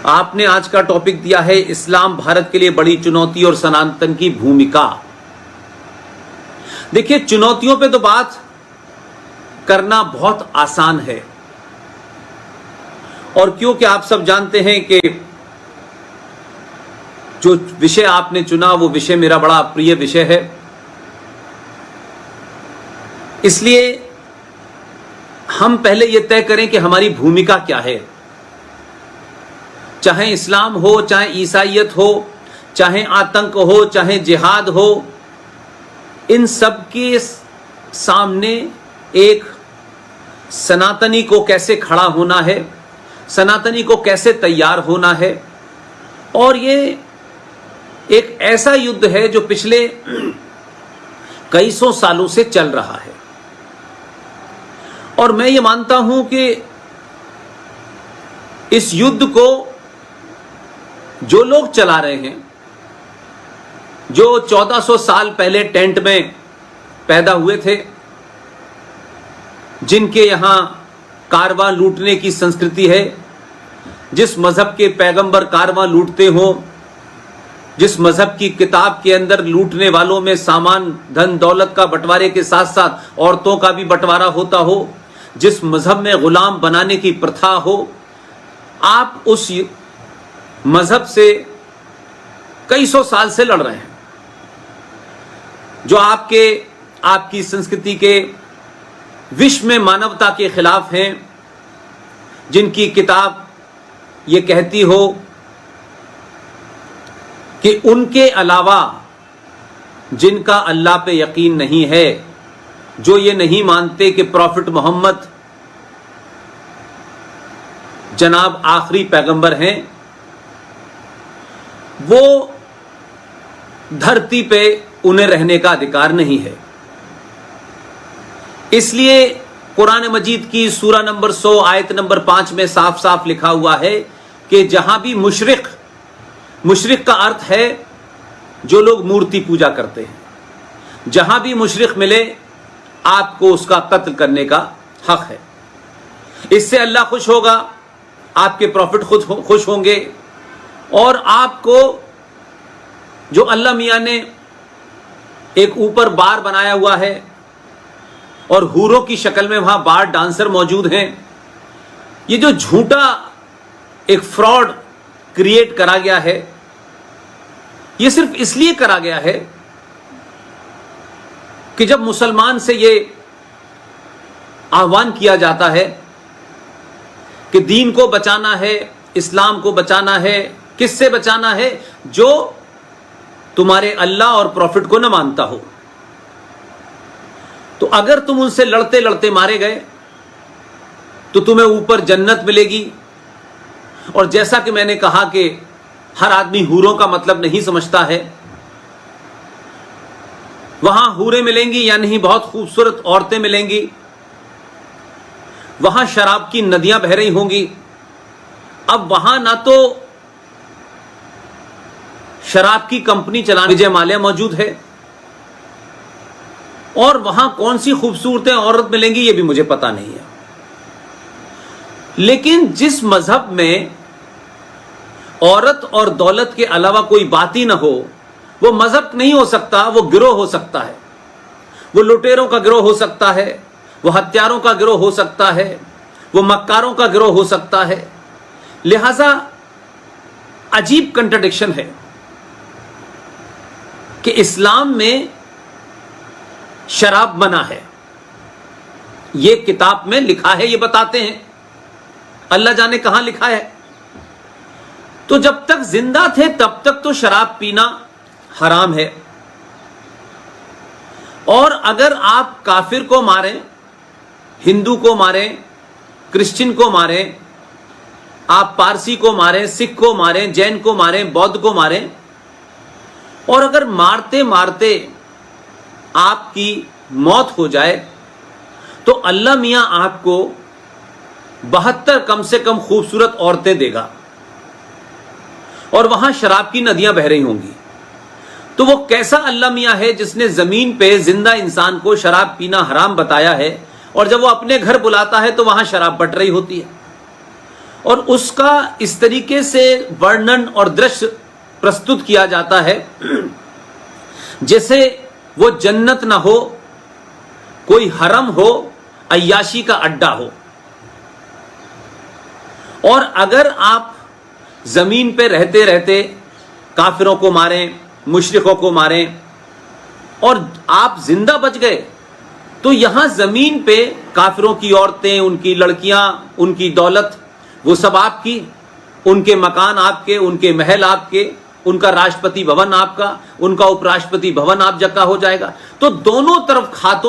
آپ نے آج کا ٹاپک دیا ہے اسلام بھارت کے لیے بڑی چنوتی اور سناتن کی بھومکا۔ دیکھیے، چنوتیوں پہ تو بات کرنا بہت آسان ہے، اور کیونکہ آپ سب جانتے ہیں کہ جو وشے آپ نے چنا وہ وشے میرا بڑا پریہ وشے ہے، اس لیے ہم پہلے یہ طے کریں کہ ہماری بھومکا کیا ہے۔ چاہے اسلام ہو، چاہے عیسائیت ہو، چاہے آتنک ہو، چاہے جہاد ہو، ان سب کے سامنے ایک سناتنی کو کیسے کھڑا ہونا ہے، سناتنی کو کیسے تیار ہونا ہے۔ اور یہ ایک ایسا یدھ ہے جو پچھلے کئی سو سالوں سے چل رہا ہے، اور میں یہ مانتا ہوں کہ اس یدھ کو جو لوگ چلا رہے ہیں، جو 1400 سال پہلے ٹینٹ میں پیدا ہوئے تھے، جن کے یہاں کارواں لوٹنے کی سنسکرتی ہے، جس مذہب کے پیغمبر کارواں لوٹتے ہوں، جس مذہب کی کتاب کے اندر لوٹنے والوں میں سامان دھن دولت کا بٹوارے کے ساتھ ساتھ عورتوں کا بھی بٹوارا ہوتا ہو، جس مذہب میں غلام بنانے کی پرتھا ہو، آپ اس مذہب سے کئی سو سال سے لڑ رہے ہیں، جو آپ کی سنسکرتی کے وشو میں مانوتا کے خلاف ہیں، جن کی کتاب یہ کہتی ہو کہ ان کے علاوہ جن کا اللہ پہ یقین نہیں ہے، جو یہ نہیں مانتے کہ پروفٹ محمد جناب آخری پیغمبر ہیں، وہ دھرتی پہ انہیں رہنے کا ادھیکار نہیں ہے۔ اس لیے قرآن مجید کی سورہ نمبر 100 آیت نمبر 5 میں صاف صاف لکھا ہوا ہے کہ جہاں بھی مشرک کا ارتھ ہے جو لوگ مورتی پوجا کرتے ہیں، جہاں بھی مشرک ملے آپ کو اس کا قتل کرنے کا حق ہے۔ اس سے اللہ خوش ہوگا، آپ کے پروفٹ خود خوش ہوں گے، اور آپ کو جو اللہ میاں نے ایک اوپر بار بنایا ہوا ہے اور حوروں کی شکل میں وہاں بار ڈانسر موجود ہیں، یہ جو جھوٹا ایک فراڈ کریٹ کرا گیا ہے، یہ صرف اس لیے کرا گیا ہے کہ جب مسلمان سے یہ آہوان کیا جاتا ہے کہ دین کو بچانا ہے، اسلام کو بچانا ہے، کس سے بچانا ہے؟ جو تمہارے اللہ اور پروفٹ کو نہ مانتا ہو۔ تو اگر تم ان سے لڑتے لڑتے مارے گئے تو تمہیں اوپر جنت ملے گی، اور جیسا کہ میں نے کہا کہ ہر آدمی حوروں کا مطلب نہیں سمجھتا ہے، وہاں حوریں ملیں گی یا نہیں، بہت خوبصورت عورتیں ملیں گی، وہاں شراب کی ندیاں بہہ رہی ہوں گی۔ اب وہاں نہ تو شراب کی کمپنی چلانے وجے مالیہ موجود ہے، اور وہاں کون سی خوبصورت عورت ملیں گی یہ بھی مجھے پتا نہیں ہے۔ لیکن جس مذہب میں عورت اور دولت کے علاوہ کوئی بات ہی نہ ہو، وہ مذہب نہیں ہو سکتا، وہ گروہ ہو سکتا ہے، وہ لٹیروں کا گروہ ہو سکتا ہے، وہ ہتھیاروں کا گروہ ہو سکتا ہے، وہ مکاروں کا گروہ ہو سکتا ہے۔ لہذا عجیب کنٹرڈکشن ہے کہ اسلام میں شراب منع ہے، یہ کتاب میں لکھا ہے، یہ بتاتے ہیں، اللہ جانے کہاں لکھا ہے۔ تو جب تک زندہ تھے تب تک تو شراب پینا حرام ہے، اور اگر آپ کافر کو ماریں، ہندو کو ماریں، کرسچن کو ماریں، آپ پارسی کو ماریں، سکھ کو ماریں، جین کو ماریں، بودھ کو ماریں، اور اگر مارتے مارتے آپ کی موت ہو جائے تو اللہ میاں آپ کو 72 کم سے کم خوبصورت عورتیں دے گا، اور وہاں شراب کی ندیاں بہہ رہی ہوں گی۔ تو وہ کیسا اللہ میاں ہے جس نے زمین پہ زندہ انسان کو شراب پینا حرام بتایا ہے، اور جب وہ اپنے گھر بلاتا ہے تو وہاں شراب بٹ رہی ہوتی ہے، اور اس کا اس طریقے سے ورنن اور درش پرستت کیا جاتا ہے جیسے وہ جنت نہ ہو، کوئی حرم ہو، عیاشی کا اڈا ہو. اور اگر آپ زمین پہ رہتے رہتے کافروں کو ماریں، مشرکوں کو ماریں اور آپ زندہ بچ گئے تو یہاں زمین پہ کافروں کی عورتیں، ان کی لڑکیاں، ان کی دولت، وہ سب آپ کی، ان کے مکان آپ کے، ان کے محل آپ کے، ان کا راشٹرپتی بھون آپ کا، ان کا اپ راشٹرپتی بھون آپ کا ہو جائے گا. تو دونوں طرف کھاتوں